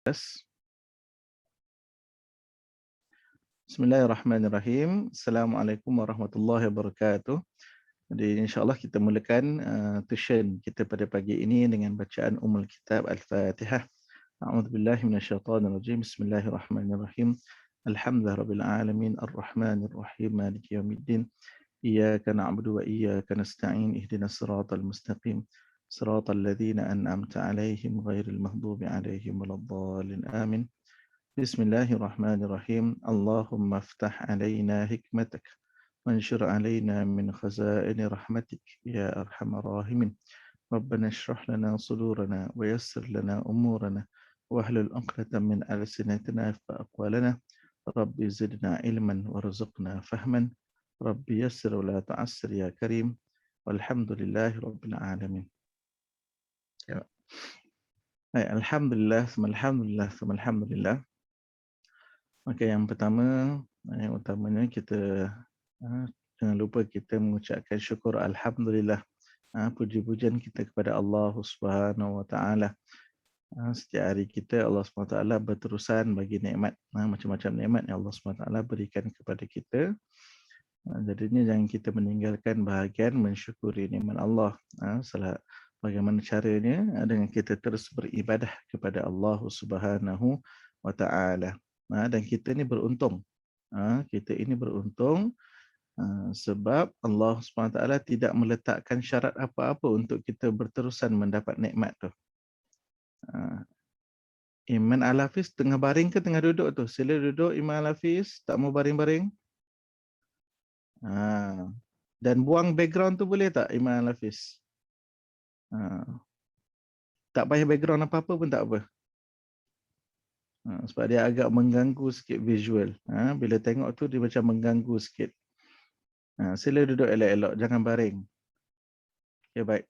Bismillahirrahmanirrahim. Assalamualaikum warahmatullahi wabarakatuh. Jadi insya-Allah kita mulakan tuition kita pada pagi ini dengan bacaan Ummul Kitab Al-Fatihah. A'udzubillahi minasyaitonirrajim. Bismillahirrahmanirrahim. Alhamdulillahirabbil alamin arrahmanir rahim maliki yaumiddin. Iyyaka na'budu wa iyyaka nasta'in ihdinas siratal mustaqim. Siratal ladzina an'amta 'alaihim ghairil maghdubi 'alaihim waladdallin. Amin. Bismillahirrahmanirrahim. Allahumma aftah alaina hikmatak wanshur alaina min khazaini rahmatik ya arhamar rahimin. Rabbana shrah lana sudurana wa yassir lana umurana wahlul 'uqdatam min alsinatina faqwalana. Rabbi zidna ilman warzuqna fahman. Rabbi yassir wa la tu'assir ya karim. Walhamdulillahi rabbil alamin. Ya. Baik, alhamdulillah, alhamdulillah, alhamdulillah. Maka yang pertama, yang utamanya kita jangan lupa kita mengucapkan syukur alhamdulillah. Puji-pujian kita kepada Allah Subhanahu Wa Taala. Setiap hari kita Allah Subhanahu Wa Taala berterusan bagi nikmat, macam-macam nikmat yang Allah Subhanahu Wa Taala berikan kepada kita. Jadinya jangan kita meninggalkan bahagian mensyukuri nikmat Allah. Bagaimana caranya? Dengan kita terus beribadah kepada Allah Subhanahu Wa Taala. Dan kita ini beruntung. Kita ini beruntung sebab Allah SWT tidak meletakkan syarat apa-apa untuk kita berterusan mendapat nikmat tu. Iman Al-Hafiz tengah baring ke tengah duduk tu? Sila duduk Iman Al-Hafiz, tak mau baring-baring. Dan buang background tu boleh tak Iman Al-Hafiz? Tak payah background apa-apa pun tak apa. Sebab dia agak mengganggu sikit visual. Bila tengok tu dia macam mengganggu sikit. Sila duduk elok-elok, jangan baring. Okay, baik.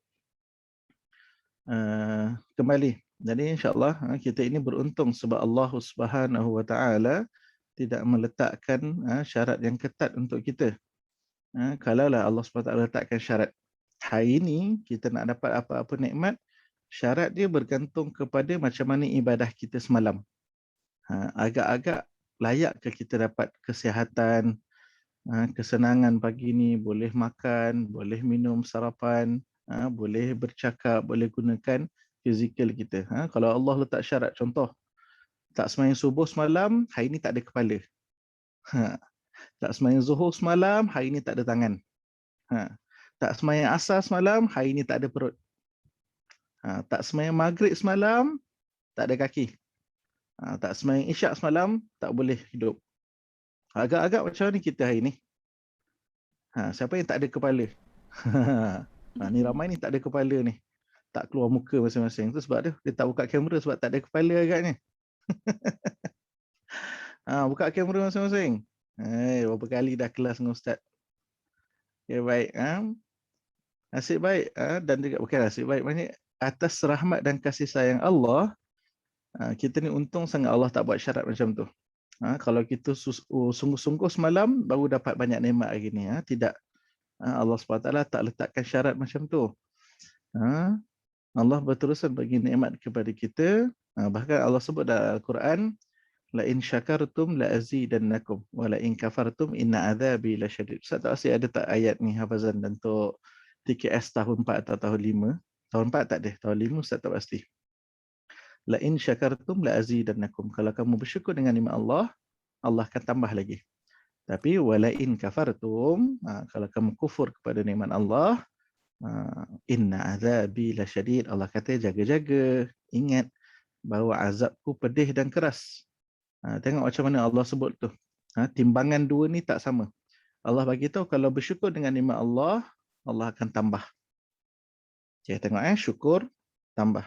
Kembali. Jadi insya-Allah kita ini beruntung sebab Allah Subhanahu Wa Taala tidak meletakkan syarat yang ketat untuk kita. Kalaulah Allah Subhanahu Wa Taala letakkan syarat, hari ini kita nak dapat apa-apa nikmat, syarat dia bergantung kepada macam mana ibadah kita semalam. Agak-agak layak ke kita dapat kesihatan, kesenangan pagi ni, boleh makan, boleh minum sarapan, boleh bercakap, boleh gunakan fizikal kita. Kalau Allah letak syarat, contoh, tak sembahyang subuh semalam, hari ni tak ada kepala. Tak sembahyang zuhur semalam, hari ni tak ada tangan. Tak sembahyang asar semalam, hari ni tak ada perut. Tak sembahyang maghrib semalam, tak ada kaki. Tak sembahyang isyak semalam, tak boleh hidup. Agak-agak macam ni kita hari ni. Siapa yang tak ada kepala? Ni ramai ni tak ada kepala ni. Tak keluar muka masing-masing. Itu sebab dia tak buka kamera sebab tak ada kepala agaknya. Buka kamera masing-masing. Berapa kali dah kelas dengan Ustaz. Okay, baik. Nasib baik. Dan juga bukan nasib baik. Maksudnya atas rahmat dan kasih sayang Allah, kita ni untung sangat Allah tak buat syarat macam tu. Kalau kita sungguh-sungguh semalam, baru dapat banyak nikmat hari ni. Tidak. Allah SWT tak letakkan syarat macam tu. Allah berterusan bagi nikmat kepada kita. Bahkan Allah sebut dalam Al-Quran, la in syakartum la azidannakum wa la in kafartum inna adzabi lasyadid. Ustaz tak asyik ada tak ayat ni hafazan untuk TKS tahun 4 atau tahun 5? Tahun 4 tak ada, tahun 5 Ustaz tak pasti. La in syakartum la azidannakum. Kalau kamu bersyukur dengan nikmat Allah, Allah akan tambah lagi. Tapi wala in kafartum, kalau kamu kufur kepada nikmat Allah, inna azabi lasyadid. Allah kata jaga-jaga, ingat bahawa azabku pedih dan keras. Tengok macam mana Allah sebut tu. Timbangan dua ni tak sama. Allah bagi tahu kalau bersyukur dengan nikmat Allah, Allah akan tambah. Okay, tengok syukur tambah.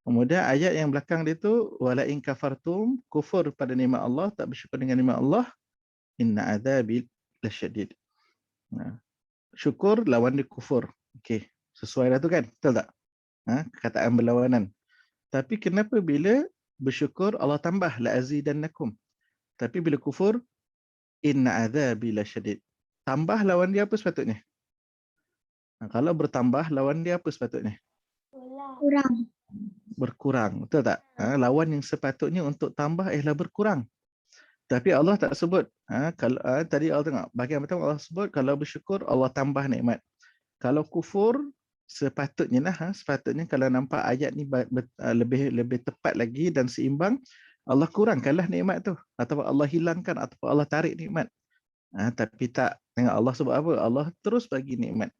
Kemudian ayat yang belakang dia tu wala in kafartum, kufur pada nikmat Allah, tak bersyukur dengan nikmat Allah, inna azabi lasyadid. Syukur lawan dia kufur. Okey, sesuai dah tu kan? Betul tak? Kataan berlawanan. Tapi kenapa bila bersyukur Allah tambah la azidannakum. Tapi bila kufur inna azabi lasyadid. Tambah lawan dia apa sepatutnya? Kalau bertambah lawan dia apa sepatutnya? Kurang. berkurang. Betul tak? Lawan yang sepatutnya untuk tambah ialah berkurang. Tapi Allah tak sebut. Kalau tadi Allah tengok, bahagian pertama Allah sebut kalau bersyukur Allah tambah nikmat. Kalau kufur sepatutnya sepatutnya kalau nampak ayat ni lebih tepat lagi dan seimbang, Allah kurangkanlah nikmat tu atau Allah hilangkan atau Allah tarik nikmat. Tapi tak, tengok Allah sebut apa? Allah terus bagi nikmat.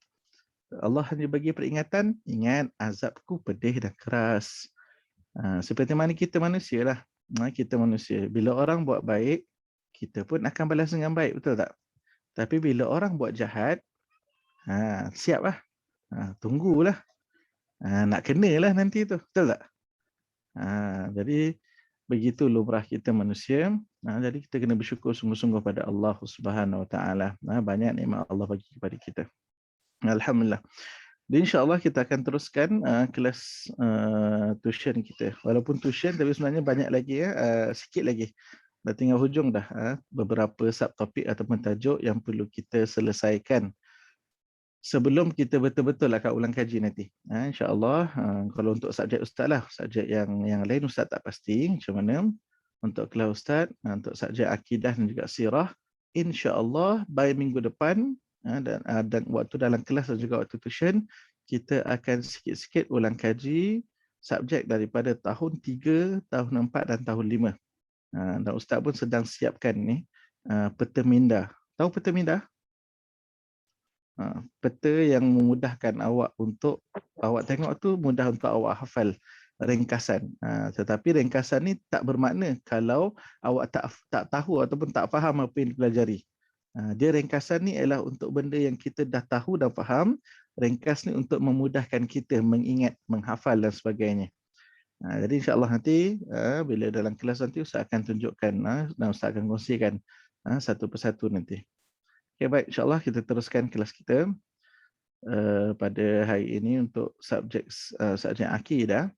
Allah hanya bagi peringatan, ingat azabku pedih dan keras. Seperti mana kita manusia lah. Kita manusia. Bila orang buat baik, kita pun akan balas dengan baik. Betul tak? Tapi bila orang buat jahat, siap lah. Tunggulah. Nak kenalah nanti tu. Betul tak? Jadi, begitu lumrah kita manusia. Jadi kita kena bersyukur sungguh-sungguh pada Allah Subhanahu Wa Taala. Banyak nikmat Allah bagi kepada kita. Alhamdulillah. Dan insya-Allah kita akan teruskan kelas tuition kita. Walaupun tuition tapi sebenarnya banyak lagi sikit lagi. Dah tinggal hujung dah beberapa subtopik ataupun tajuk yang perlu kita selesaikan sebelum kita betul-betul akan ulang kaji nanti. Insya-Allah kalau untuk subjek ustaz lah, subjek yang lain ustaz tak pasti macam mana. Untuk kelas ustaz, untuk subjek akidah dan juga sirah, insya-Allah by minggu depan dan waktu dalam kelas dan juga waktu tuition kita akan sikit-sikit ulang kaji subjek daripada tahun 3, tahun 4 dan tahun 5. Dan ustaz pun sedang siapkan ni peta minda. Tahu peta minda? Peta yang memudahkan awak untuk awak tengok tu mudah untuk awak hafal ringkasan. Tetapi ringkasan ni tak bermakna kalau awak tak tahu ataupun tak faham apa yang dipelajari. Dia ringkasan ni ialah untuk benda yang kita dah tahu dan faham. Ringkas ni untuk memudahkan kita mengingat, menghafal dan sebagainya. Jadi insya-Allah nanti bila dalam kelas nanti Ustaz akan tunjukkan dan Ustaz akan kongsikan satu persatu nanti. Okay, baik, insya-Allah kita teruskan kelas kita pada hari ini untuk subjek akidah.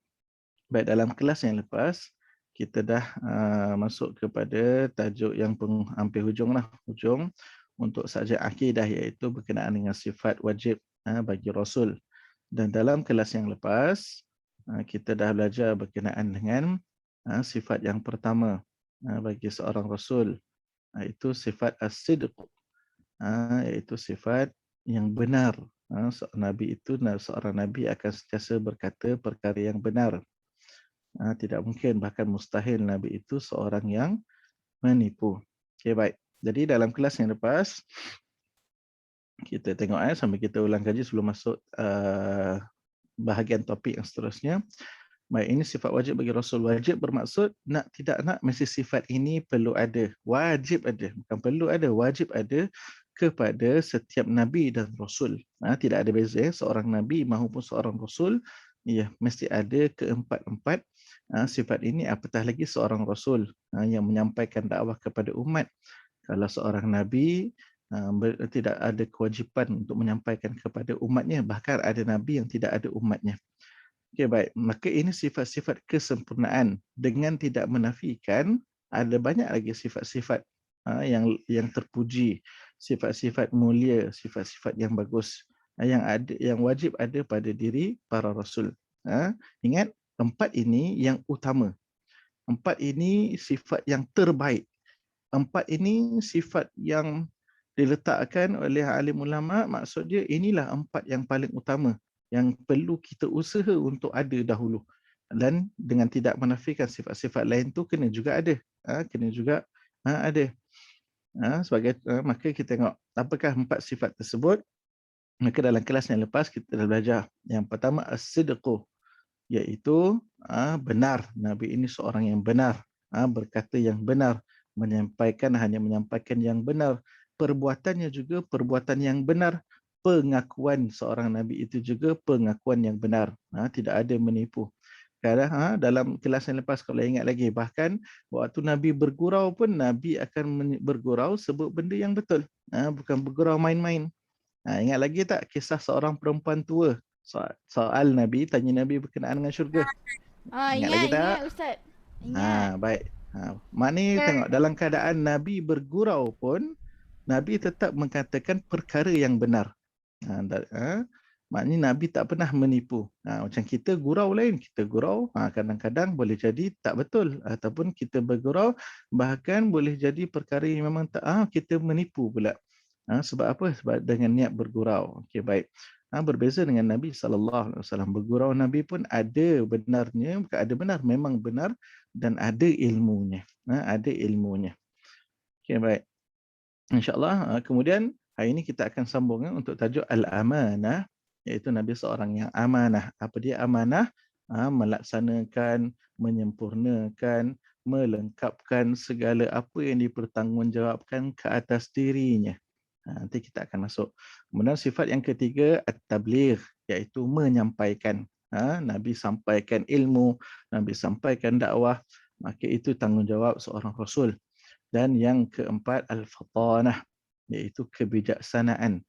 Baik, dalam kelas yang lepas kita dah masuk kepada tajuk yang hampir hujung untuk subjek akidah, iaitu berkenaan dengan sifat wajib bagi Rasul. Dan dalam kelas yang lepas kita dah belajar berkenaan dengan sifat yang pertama bagi seorang Rasul, iaitu sifat as-sidq, iaitu sifat yang benar. Seorang Nabi akan sentiasa berkata perkara yang benar. Tidak mungkin, bahkan mustahil Nabi itu seorang yang menipu. Okay, baik. Jadi dalam kelas yang lepas, kita tengok sambil kita ulang kaji sebelum masuk bahagian topik yang seterusnya. Baik, ini sifat wajib bagi Rasul. Wajib bermaksud nak tidak nak mesti sifat ini perlu ada. Wajib ada. Bukan perlu ada, wajib ada kepada setiap Nabi dan Rasul. Tidak ada beza. Seorang Nabi maupun seorang Rasul, mesti ada keempat-empat sifat ini, apatah lagi seorang Rasul yang menyampaikan dakwah kepada umat. Kalau seorang Nabi tidak ada kewajipan untuk menyampaikan kepada umatnya, bahkan ada Nabi yang tidak ada umatnya. Okay, baik. Maka ini sifat-sifat kesempurnaan, dengan tidak menafikan ada banyak lagi sifat-sifat yang terpuji, sifat-sifat mulia, sifat-sifat yang bagus yang wajib ada pada diri para Rasul. Ingat, empat ini yang utama. Empat ini sifat yang terbaik. Empat ini sifat yang diletakkan oleh alim ulama, maksud dia inilah empat yang paling utama yang perlu kita usaha untuk ada dahulu. Dan dengan tidak menafikan sifat-sifat lain tu kena juga ada. Kena juga ada. Maka kita tengok apakah empat sifat tersebut. Maka dalam kelas yang lepas kita dah belajar. Yang pertama as-sidqu, iaitu benar. Nabi ini seorang yang benar, berkata yang benar, hanya menyampaikan yang benar, perbuatannya juga perbuatan yang benar, pengakuan seorang Nabi itu juga pengakuan yang benar, tidak ada menipu. Dalam kelas yang lepas kalau ingat lagi, bahkan waktu Nabi bergurau pun Nabi akan bergurau sebut benda yang betul, bukan bergurau main-main. Ingat lagi tak kisah seorang perempuan tua? Soal Nabi, tanya Nabi berkenaan dengan syurga. Ingat lagi tak? Ingat Ustaz. Ingat. Baik. Maknanya tengok, dalam keadaan Nabi bergurau pun, Nabi tetap mengatakan perkara yang benar. Maknanya Nabi tak pernah menipu. Macam kita gurau lain, kita gurau kadang-kadang boleh jadi tak betul ataupun kita bergurau bahkan boleh jadi perkara yang memang tak kita menipu pula. Sebab apa? Sebab dengan niat bergurau. Okey, baik. Berbeza dengan Nabi SAW. Bergurau Nabi pun ada benarnya, bukan ada benar, memang benar dan ada ilmunya. Ada ilmunya. Okey, baik. InsyaAllah. Kemudian hari ini kita akan sambung untuk tajuk Al-Amanah, iaitu Nabi seorang yang amanah. Apa dia amanah? Melaksanakan, menyempurnakan, melengkapkan segala apa yang dipertanggungjawabkan ke atas dirinya. Nanti kita akan masuk. Kemudian sifat yang ketiga, at-tabligh, iaitu menyampaikan. Nabi sampaikan ilmu, Nabi sampaikan dakwah, maka itu tanggungjawab seorang Rasul. Dan yang keempat, al-fatanah, iaitu kebijaksanaan.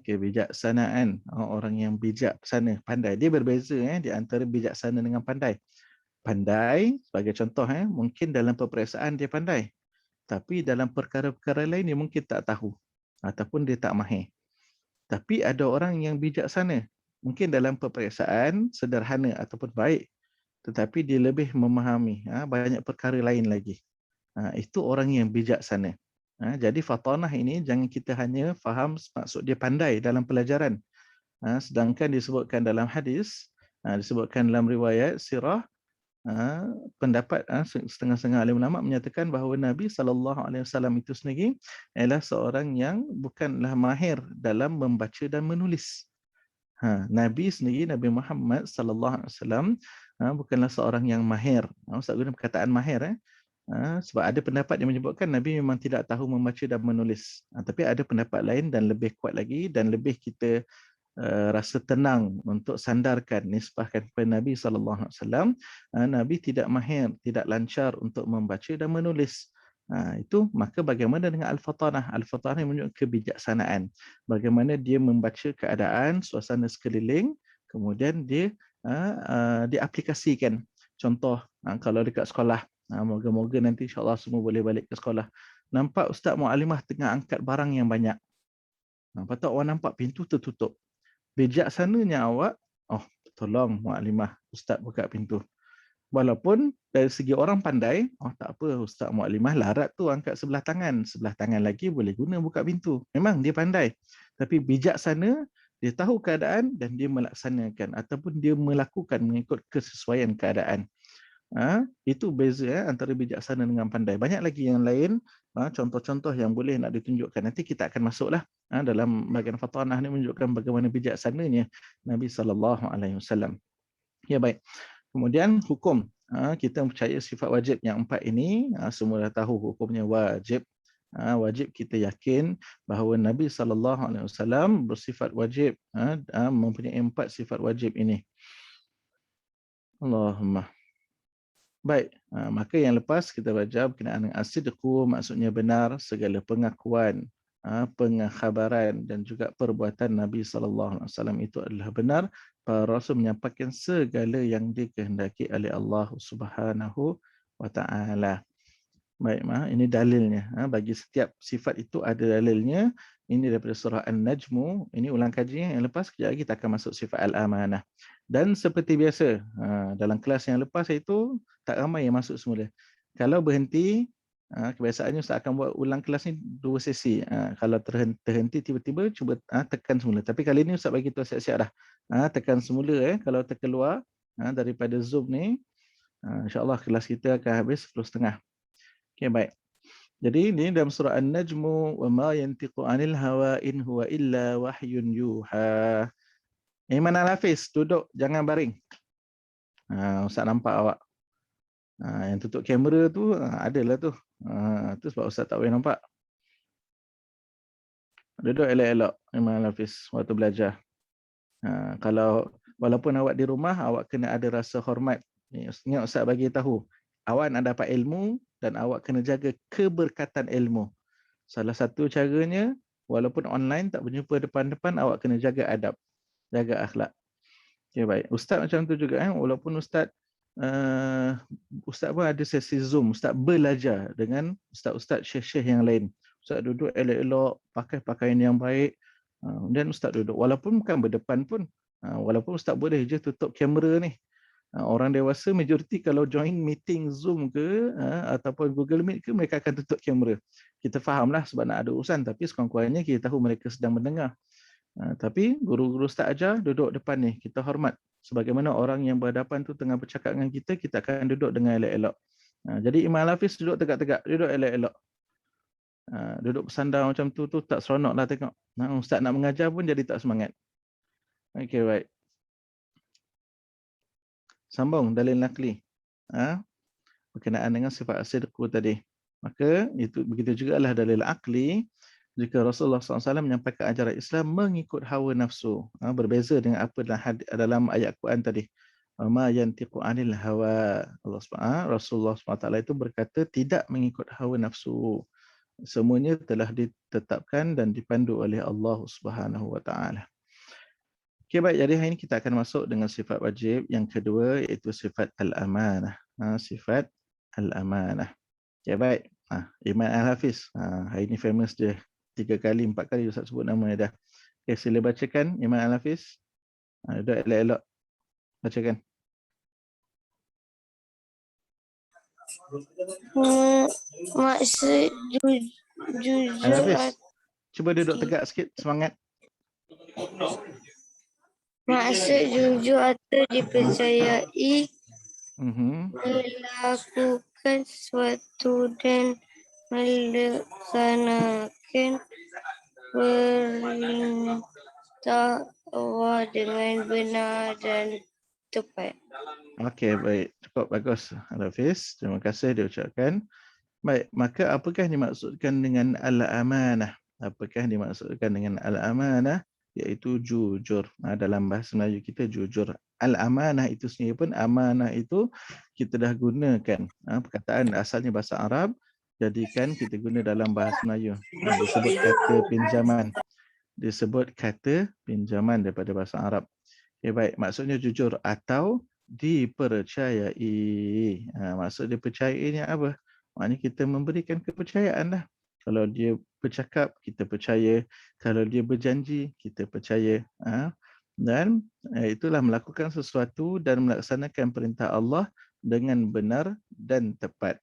Kebijaksanaan, orang yang bijaksana, pandai. Dia berbeza di antara bijaksana dengan pandai. Pandai, sebagai contoh, mungkin dalam peperiksaan dia pandai. Tapi dalam perkara-perkara lain dia mungkin tak tahu. Ataupun dia tak mahir. Tapi ada orang yang bijaksana. Mungkin dalam peperiksaan sederhana ataupun baik. Tetapi dia lebih memahami banyak perkara lain lagi. Itu orang yang bijaksana. Jadi fatanah ini jangan kita hanya faham maksud dia pandai dalam pelajaran. Sedangkan disebutkan dalam hadis, disebutkan dalam riwayat sirah, pendapat setengah-setengah ahli ulama menyatakan bahawa Nabi SAW itu sendiri adalah seorang yang bukanlah mahir dalam membaca dan menulis. Nabi sendiri, Nabi Muhammad SAW bukanlah seorang yang mahir. Ustaz guna perkataan mahir. Sebab ada pendapat yang menyebutkan Nabi memang tidak tahu membaca dan menulis. Tapi ada pendapat lain dan lebih kuat lagi dan lebih kita rasa tenang untuk sandarkan, nisbahkan kepada Nabi SAW. Nabi tidak mahir, tidak lancar untuk membaca dan menulis. Itu maka bagaimana dengan al-fatanah? Al-fatanah yang menunjukkan kebijaksanaan. Bagaimana dia membaca keadaan, suasana sekeliling, kemudian dia diaplikasikan. Contoh, kalau dekat sekolah, moga-moga nanti insya-Allah semua boleh balik ke sekolah. Nampak Ustaz Mualimah tengah angkat barang yang banyak. Patut awak nampak pintu tertutup. Bijaksananya awak, tolong Mualimah, Ustaz buka pintu. Walaupun dari segi orang pandai, tak apa Ustaz Mualimah larat tu angkat sebelah tangan lagi boleh guna buka pintu. Memang dia pandai. Tapi bijaksana, dia tahu keadaan dan dia melaksanakan ataupun dia melakukan mengikut kesesuaian keadaan. Itu beza antara bijaksana dengan pandai. Banyak lagi yang lain, contoh-contoh yang boleh nak ditunjukkan. Nanti kita akan masuklah dalam bahagian fatanah ni menunjukkan bagaimana bijaksananya Nabi SAW. Ya, baik. Kemudian hukum. Kita percaya sifat wajib yang 4 ini, semua dah tahu hukumnya wajib. Wajib kita yakin bahawa Nabi SAW bersifat wajib, mempunyai 4 sifat wajib ini. Allahumma. Baik, maka yang lepas kita baca berkenaan dengan as-sidqu, maksudnya benar, segala pengakuan, pengkhabaran dan juga perbuatan Nabi SAW itu adalah benar. Para Rasul menyampaikan segala yang dikehendaki oleh Allah Subhanahu wa Ta'ala. Baik, ini dalilnya. Bagi setiap sifat itu ada dalilnya. Ini daripada surah An-Najmu. Ini ulang kaji yang lepas. Kejap lagi kita akan masuk sifat Al-Amanah. Dan seperti biasa, dalam kelas yang lepas itu, tak ramai yang masuk semula. Kalau berhenti, kebiasaannya Ustaz akan buat ulang kelas ni 2 sesi. Kalau terhenti tiba-tiba, cuba tekan semula. Tapi kali ni Ustaz bagi tahu siap-siap dah. Tekan semula. Kalau terkeluar daripada Zoom ni, insyaAllah kelas kita akan habis 10.30. Okay, baik. Jadi ini dalam surah An-Najmu, wa ma yantiqu 'anil hawa in huwa illa wahyun yuha. Iman Al-Hafiz, duduk jangan baring. Ustaz nampak awak. Yang tutup kamera tu adalah tu. Tu sebab Ustaz tak boleh nampak. Duduk elok-elok Iman Al-Hafiz waktu belajar. Kalau walaupun awak di rumah, awak kena ada rasa hormat. Ingat Ustaz bagi tahu, awak nak dapat ilmu dan awak kena jaga keberkatan ilmu. Salah satu caranya, walaupun online tak berjumpa depan-depan, awak kena jaga adab, jaga akhlak. Okay, baik. Ustaz macam tu juga, walaupun Ustaz pun ada sesi Zoom, Ustaz belajar dengan Ustaz-Ustaz syekh-syekh yang lain. Ustaz duduk elok-elok, pakai pakaian yang baik, Dan ustaz duduk walaupun bukan berdepan pun. Walaupun ustaz boleh je tutup kamera ni. Orang dewasa majoriti kalau join meeting Zoom ke ataupun Google Meet ke, mereka akan tutup kamera. Kita fahamlah sebab nak ada urusan, tapi sekurang-kurangnya kita tahu mereka sedang mendengar. Tapi guru-guru ustaz ajar duduk depan ni, kita hormat. Sebagaimana orang yang berhadapan tu tengah bercakap dengan kita, kita akan duduk dengan elok-elok. Jadi Imam Al-Hafiz duduk tegak-tegak, duduk elok-elok. Duduk bersandar macam tu tak seronok lah tengok. Ustaz nak mengajar pun jadi tak semangat. Okey, baik. Sambung dalil nakli. Berkenaan dengan sifat as-sidqu tadi. Maka itu begitu jugalah dalil akli. Jika Rasulullah SAW menyampaikan ajaran Islam mengikut hawa nafsu. Berbeza dengan apa dalam ayat Quran tadi. Ma yantiqu anil hawa. Rasulullah SWT itu berkata tidak mengikut hawa nafsu. Semuanya telah ditetapkan dan dipandu oleh Allah Subhanahu Wa Taala. Okey, baik, jadi hari ini kita akan masuk dengan sifat wajib yang kedua, iaitu sifat al-amanah. Sifat al-amanah. Okey, baik. Imam Al-Hafiz. Hari ini famous dia. 3 kali, 4 kali Ustaz sebut nama dia dah. Okey, sila bacakan Imam Al-Hafiz. Duduk elok-elok. Bacakan. Maksud Al-Hafiz, cuba duduk tegak sikit, semangat. Maksud jujur atau dipercayai melakukan sesuatu dan melaksanakan perintah Allah dengan benar dan tepat. Okey, baik. Cukup bagus, Al-Hafiz. Terima kasih diucapkan. Baik, maka apakah dimaksudkan dengan al-amanah? Apakah dimaksudkan dengan al-amanah? Iaitu jujur. Dalam bahasa Melayu kita jujur. Al-amanah itu sendiri pun, amanah itu kita dah gunakan. Perkataan asalnya bahasa Arab, jadikan kita guna dalam bahasa Melayu. Disebut kata pinjaman. Disebut kata pinjaman daripada bahasa Arab. Okay, baik. Maksudnya jujur atau dipercayai. Maksud dipercayai ni apa? Maknanya kita memberikan kepercayaan lah. Kalau dia bercakap, kita percaya. Kalau dia berjanji, kita percaya. Dan itulah melakukan sesuatu dan melaksanakan perintah Allah dengan benar dan tepat.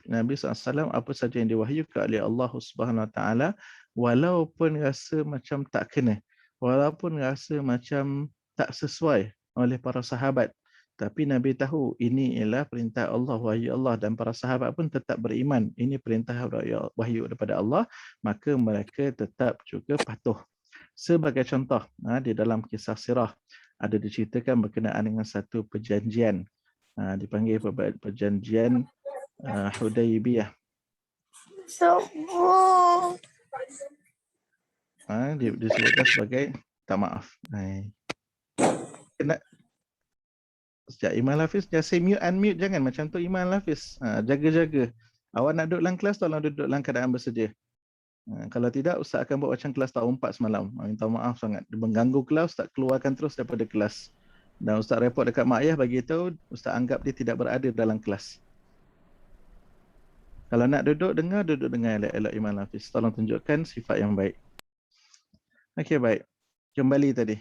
Nabi SAW apa saja yang diwahyukan oleh Allah Subhanahu Wa Taala, walaupun rasa macam tak kena, walaupun rasa macam tak sesuai oleh para sahabat, tapi Nabi tahu ini ialah perintah Allah, wahyu Allah, dan para sahabat pun tetap beriman ini perintah wahyu daripada Allah, maka mereka tetap juga patuh. Sebagai contoh, di dalam kisah sirah ada diceritakan berkenaan dengan satu perjanjian, dipanggil perjanjian Hudaybiyah. Disebutkan sebagai tak maaf. Kena sekejap, Imam Al-Hafiz jangan say mute unmute, jangan macam tu Imam Al-Hafiz. Jaga-jaga. Awak nak duduk dalam kelas, tolong duduk dalam keadaan bersedia. Kalau tidak, Ustaz akan buat macam kelas tahun 4 semalam. Minta maaf sangat. Dia mengganggu kelas, Ustaz keluarkan terus daripada kelas. Dan Ustaz report dekat mak ayah bagi tahu, Ustaz anggap dia tidak berada dalam kelas. Kalau nak duduk dengar elok-elok Imam Al-Hafiz. Tolong tunjukkan sifat yang baik. Okey, baik. Kembali tadi.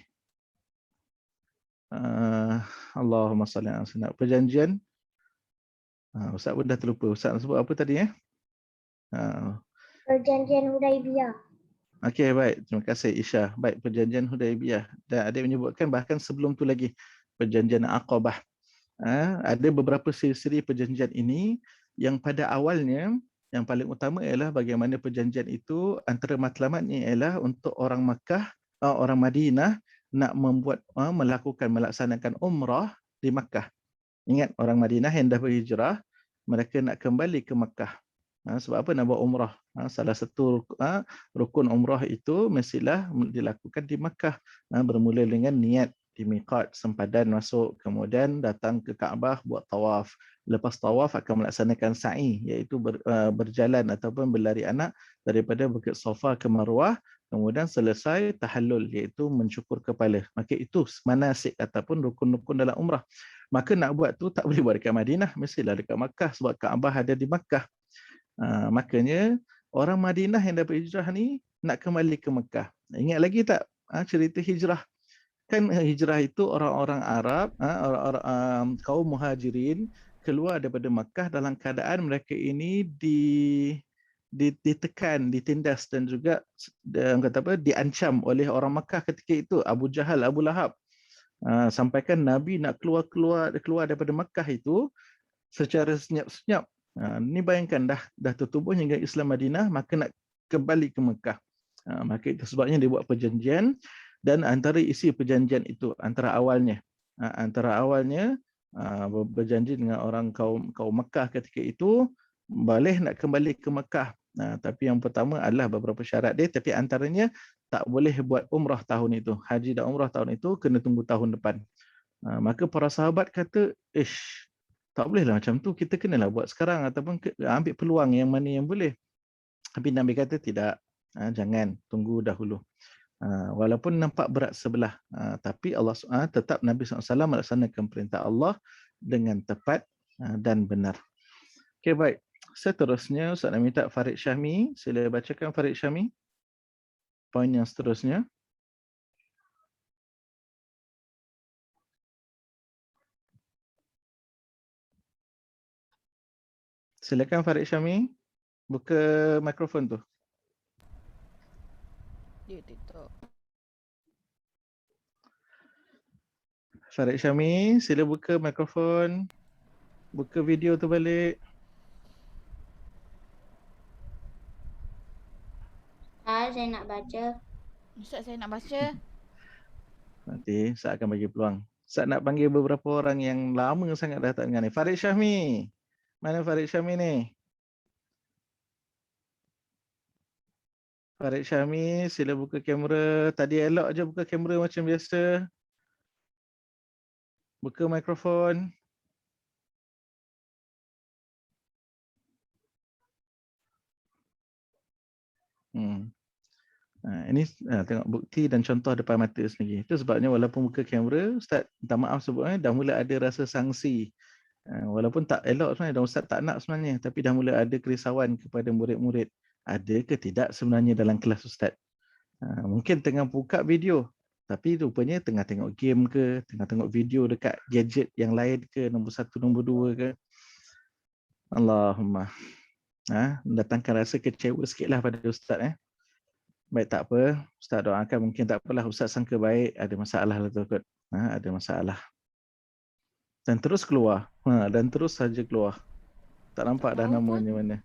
Allahumma salli ala sayyidina. Perjanjian. Ustaz pun dah terlupa. Ustaz nak sebut apa tadi Perjanjian Hudaybiyah. Okey, baik. Terima kasih Isha. Baik, perjanjian Hudaybiyah. Dan ada menyebutkan bahkan sebelum tu lagi perjanjian Aqabah. Ada beberapa siri-siri perjanjian ini yang pada awalnya yang paling utama ialah bagaimana perjanjian itu antara matlamatnya ialah untuk orang Makkah, orang Madinah nak melaksanakan umrah di Makkah. Ingat, orang Madinah yang dah berhijrah, mereka nak kembali ke Makkah. Sebab apa nak buat umrah? Salah satu rukun umrah itu mestilah dilakukan di Makkah. Bermula dengan niat di miqat, sempadan masuk, kemudian datang ke Kaabah buat tawaf. Lepas tawaf akan melaksanakan sa'i, iaitu berjalan ataupun berlari anak daripada Bukit Safa ke Marwah. Kemudian selesai tahallul, iaitu mencukur kepala. Maka itu manasik ataupun rukun-rukun dalam umrah. Maka nak buat tu tak boleh buat dekat Madinah, mestilah dekat Makkah sebab Kaabah ada di Makkah. Makanya orang Madinah yang dah berhijrah ni nak kembali ke Makkah. Ingat lagi tak cerita hijrah? Kan hijrah itu orang-orang Arab, orang-orang kaum Muhajirin keluar daripada Makkah dalam keadaan mereka ini ditekan, ditindas dan juga kata apa, diancam oleh orang Makkah ketika itu, Abu Jahal, Abu Lahab. Sampaikan Nabi nak keluar daripada Makkah itu secara senyap-senyap. Ni bayangkan dah tertubuh hingga Islam Madinah, maka nak kembali ke Mekah. Maka itu sebabnya dia buat perjanjian, dan antara isi perjanjian itu antara awalnya berjanji dengan orang kaum Mekah ketika itu boleh nak kembali ke Mekah. Tapi yang pertama adalah beberapa syarat dia, tapi antaranya tak boleh buat umrah tahun itu. Haji dan umrah tahun itu kena tunggu tahun depan. Maka para sahabat kata, tak bolehlah macam tu, kita kenalah buat sekarang ataupun ambil peluang yang mana yang boleh. Tapi Nabi kata tidak, jangan, tunggu dahulu. Walaupun nampak berat sebelah, tapi Allah tetap Nabi SAW melaksanakan perintah Allah dengan tepat dan benar. Okey, baik. Seterusnya Ustaz nak minta Farid Syahmi, sila bacakan Farid Syahmi. Poin yang seterusnya. Silakan Farid Syahmi, buka mikrofon tu. Dia TikTok. Farid Syahmi, sila buka mikrofon. Buka video tu balik. Saya nak baca. Ustaz, saya nak baca. Nanti saya akan bagi peluang. Saya nak panggil beberapa orang yang lama sangat dah tak dengar ni. Farid Syahmi. Mana Farid Syahmi ni? Farid Syahmi, sila buka kamera. Tadi elok je buka kamera macam biasa. Buka mikrofon. Ini tengok bukti dan contoh depan mata sendiri. Itu sebabnya walaupun buka kamera, Ustaz minta maaf sebutnya dah mula ada rasa sangsi. Walaupun tak elok sebenarnya, dan Ustaz tak nak sebenarnya, tapi dah mula ada kerisauan kepada murid-murid. Ada ke tidak sebenarnya dalam kelas Ustaz? Mungkin tengah buka video, tapi rupanya tengah tengok game ke, tengah tengok video dekat gadget yang lain ke, nombor 1, nombor 2 ke. Allahumma. Mendatangkan rasa kecewa sikitlah pada Ustaz. Baik, tak apa. Ustaz doakan, mungkin tak apalah. Ustaz sangka baik, ada masalah lah tu kot. Ada masalah. Dan terus keluar. Dan terus saja keluar. Tak nampak dah namanya mana.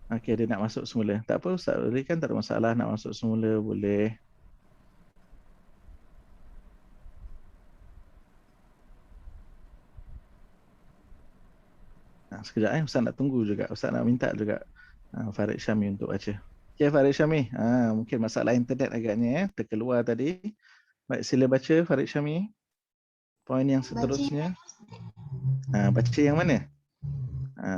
Okey, dia nak masuk semula. Tak apa Ustaz, berikan tak ada masalah, nak masuk semula boleh. Sekejap Ustaz nak tunggu juga. Ustaz nak minta juga Farid Syahmi untuk baca. Okey Farid Syahmi, mungkin masalah internet agaknya terkeluar tadi. Baik, sila baca Farid Syahmi. Poin yang seterusnya. Baca yang mana?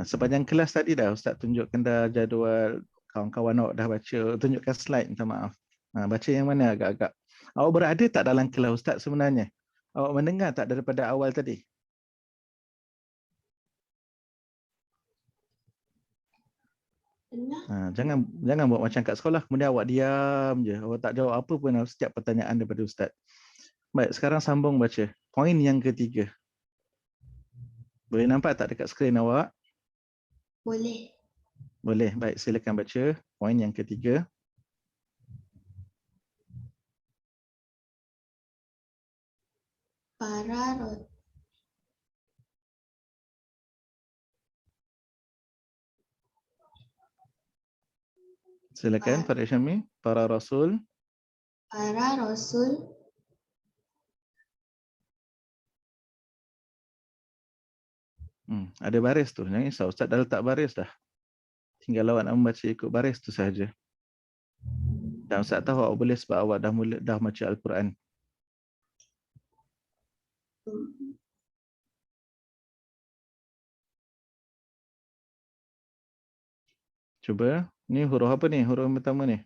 Sepanjang kelas tadi dah Ustaz tunjukkan dah jadual, kawan-kawan awak dah baca, tunjukkan slide, minta maaf. Baca yang mana agak-agak. Awak berada tak dalam kelas Ustaz sebenarnya? Awak mendengar tak daripada awal tadi? Jangan buat macam kat sekolah, kemudian awak diam je. Awak tak jawab apa pun setiap pertanyaan daripada Ustaz. Baik, sekarang sambung baca. Poin yang ketiga. Boleh nampak tak dekat skrin awak? Boleh. Boleh. Baik, silakan baca poin yang ketiga. Silakan Farid Syahmi. Para Rasul ada baris tu. Jangan risau, Ustaz dah letak baris dah. Tinggal awak nak membaca ikut baris tu sahaja. Dan Ustaz tahu awak boleh sebab awak dah baca Al-Quran. Cuba. Ni huruf apa ni? Huruf yang pertama ni.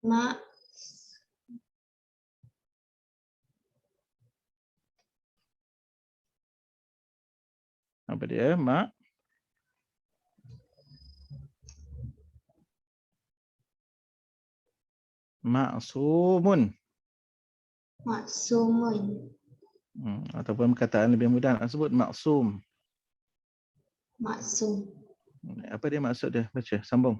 Mak. Apa dia? Mak. Ma'sumun. Maksumun. Ataupun perkataan lebih mudah nak sebut maksum. Maksum. Apa dia maksud dia? Baca, sambung.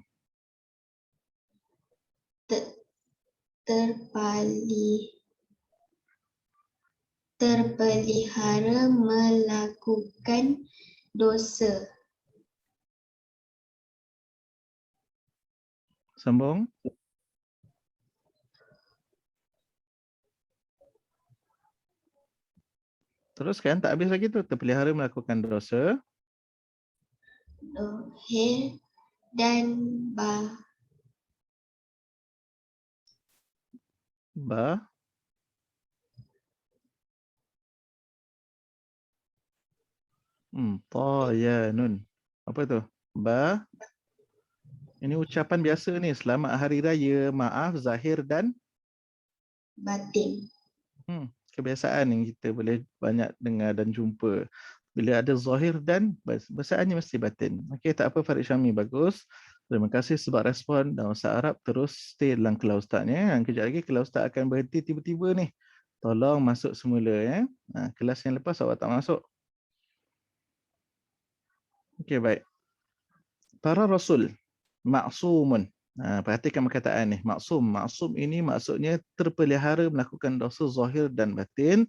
Terpelihara melakukan dosa. Sambung. Teruskan, tak habis lagi tu. Terpelihara melakukan dosa. Dohir dan Ba. Tayanun. Apa tu? Ba. Ini ucapan biasa ni. Selamat Hari Raya, maaf, zahir dan batin. kebiasaan yang kita boleh banyak dengar dan jumpa. Bila ada zahir dan bahasaannya mesti batin. Okey, tak apa Farid Syami, bagus. Terima kasih sebab respon dan Ustaz Arab terus stay dalam kelas Ustaznya. Kejap lagi kelas Ustaz akan berhenti tiba-tiba ni. Tolong masuk semula ya. Kelas yang lepas awak tak masuk. Okey, baik. Para Rasul, maksumun. Perhatikan perkataan ni. Maksum. Maksum ini maksudnya terpelihara melakukan dosa zahir dan batin.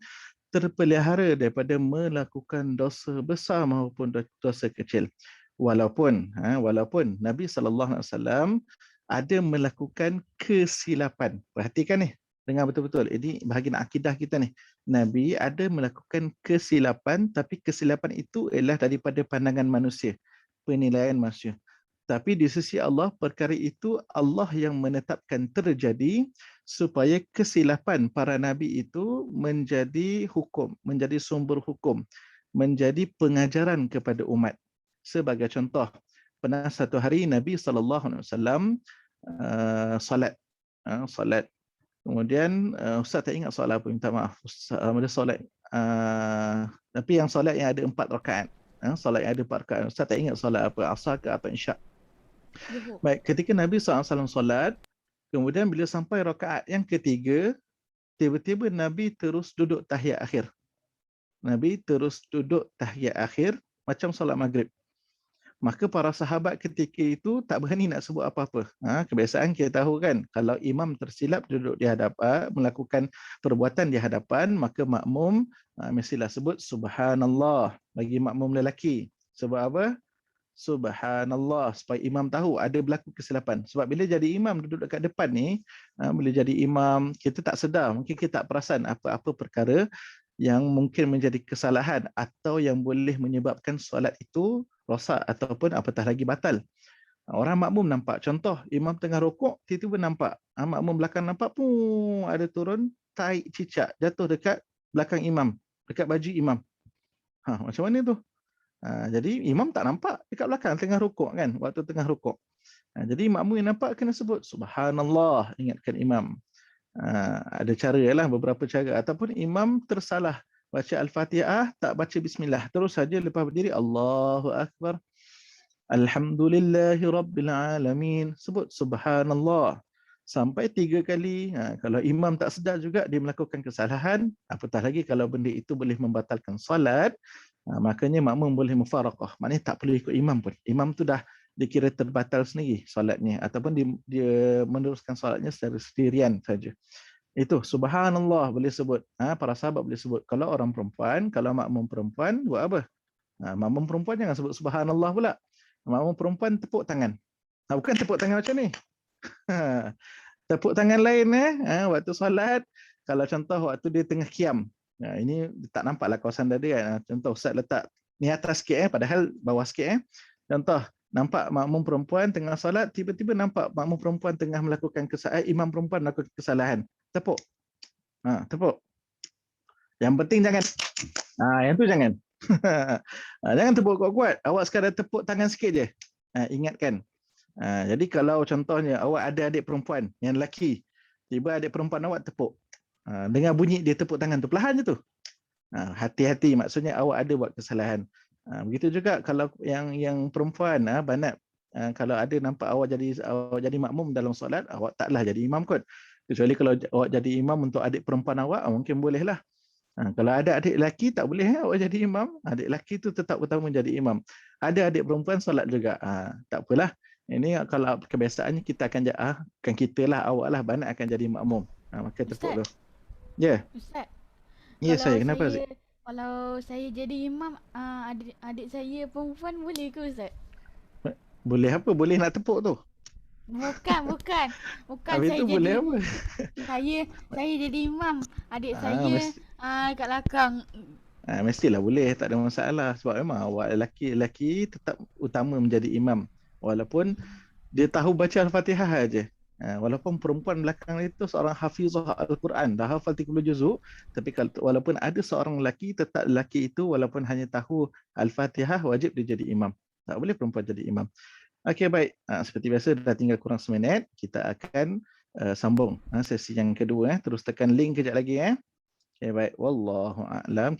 Terpelihara daripada melakukan dosa besar maupun dosa kecil. Walaupun Nabi SAW ada melakukan kesilapan. Perhatikan ni, dengar betul-betul. Ini bahagian akidah kita ni. Nabi ada melakukan kesilapan, tapi kesilapan itu ialah daripada pandangan manusia, penilaian manusia. Tapi di sisi Allah, perkara itu Allah yang menetapkan terjadi supaya kesilapan para nabi itu menjadi hukum, menjadi sumber hukum, menjadi pengajaran kepada umat. Sebagai contoh, pernah satu hari Nabi SAW solat. Kemudian Ustaz tak ingat solat apa, minta maaf. Dia solat, tapi yang solat yang ada 4 rakaat. Solat yang ada 4 rakaat. Ustaz tak ingat solat apa, asar ke atau isyak. Baik, ketika Nabi SAW solat, kemudian bila sampai rakaat yang ketiga, tiba-tiba Nabi terus duduk tahiyat akhir. Nabi terus duduk tahiyat akhir macam solat maghrib. Maka para sahabat ketika itu tak berani nak sebut apa-apa. Kebiasaan kita tahu kan, kalau imam tersilap duduk di hadapan, melakukan perbuatan di hadapan, maka makmum mestilah sebut subhanallah bagi makmum lelaki. Sebab apa? Subhanallah, supaya imam tahu ada berlaku kesilapan. Sebab bila jadi imam duduk dekat depan ni, bila jadi imam, kita tak sedar, mungkin kita tak perasan apa-apa perkara yang mungkin menjadi kesalahan atau yang boleh menyebabkan solat itu rosak ataupun apatah lagi batal. Orang makmum nampak, contoh imam tengah rukuk, tiba-tiba nampak, makmum belakang nampak pun ada turun tahi cicak jatuh dekat belakang imam, dekat baju imam. Macam mana tu? Jadi imam tak nampak dekat belakang tengah rukuk kan, waktu tengah rukuk. Jadi makmum yang nampak kena sebut subhanallah, ingatkan imam. Ada cara lah, beberapa cara. Ataupun imam tersalah baca al-Fatihah, tak baca bismillah, terus saja lepas berdiri Allahu akbar, alhamdulillahi rabbil alamin, sebut subhanallah sampai 3 kali. Kalau imam tak sedar juga dia melakukan kesalahan, apatah lagi kalau benda itu boleh membatalkan solat, makanya makmum boleh mufaraqah, maknanya tak perlu ikut imam pun. Imam tu dah dikira terbatal sendiri solatnya, ataupun dia meneruskan solatnya secara sendirian saja. Itu subhanallah boleh sebut. Para sahabat boleh sebut. Kalau orang perempuan, kalau makmum perempuan buat apa? Makmum perempuan jangan sebut subhanallah pula. Makmum perempuan tepuk tangan. Bukan tepuk tangan macam ni. Tepuk tangan lain waktu solat. Kalau contoh waktu dia tengah qiyam. Ini tak nampaklah kawasan dada kan. Contoh Ustaz letak ni atas sikit padahal bawah sikit. Contoh nampak makmum perempuan tengah solat, tiba-tiba nampak makmum perempuan tengah melakukan kesalahan, imam perempuan melakukan kesalahan. Tepuk. Tepuk. Yang penting jangan. Yang tu jangan. Jangan tepuk kuat-kuat. Awak sekadar tepuk tangan sikit je. Ingatkan. Jadi kalau contohnya awak ada adik perempuan yang lelaki, tiba adik perempuan awak tepuk. Dengar bunyi dia tepuk tangan tu, perlahan je tu. Hati-hati, maksudnya awak ada buat kesalahan. Begitu juga kalau yang perempuan, banat, kalau ada nampak awak jadi makmum dalam solat, awak taklah jadi imam kot. Kecuali kalau awak jadi imam untuk adik perempuan awak, mungkin bolehlah. Kalau ada adik lelaki tak boleh awak jadi imam. Adik lelaki tu tetap utama jadi imam. Ada adik perempuan solat juga. Tak apalah. Ini kalau kebiasaannya kita akan kan kita lah, awak lah banyak akan jadi makmum. Maka tepuk tu. Ya. Ustaz, Ya kalau saya. Kenapa Zik? kalau saya jadi imam, adik saya perempuan boleh ke Ustaz? Boleh apa? Boleh nak tepuk tu. Bukan Habis saya tu boleh jadi apa? saya jadi imam, adik saya Mesti, kat belakang. mestilah boleh, tak ada masalah. Sebab memang awak lelaki tetap utama menjadi imam. Walaupun dia tahu baca Al-Fatihah aja. Walaupun perempuan belakang itu seorang hafizah Al-Quran, dah hafal 30 juzuk, tapi walaupun ada seorang lelaki, tetap lelaki itu walaupun hanya tahu Al-Fatihah, wajib dia jadi imam. Tak boleh perempuan jadi imam. Okey, baik. Seperti biasa, dah tinggal kurang seminit. Kita akan sambung sesi yang kedua. Terus tekan link kejap lagi. Okey, baik. Wallahu a'lam.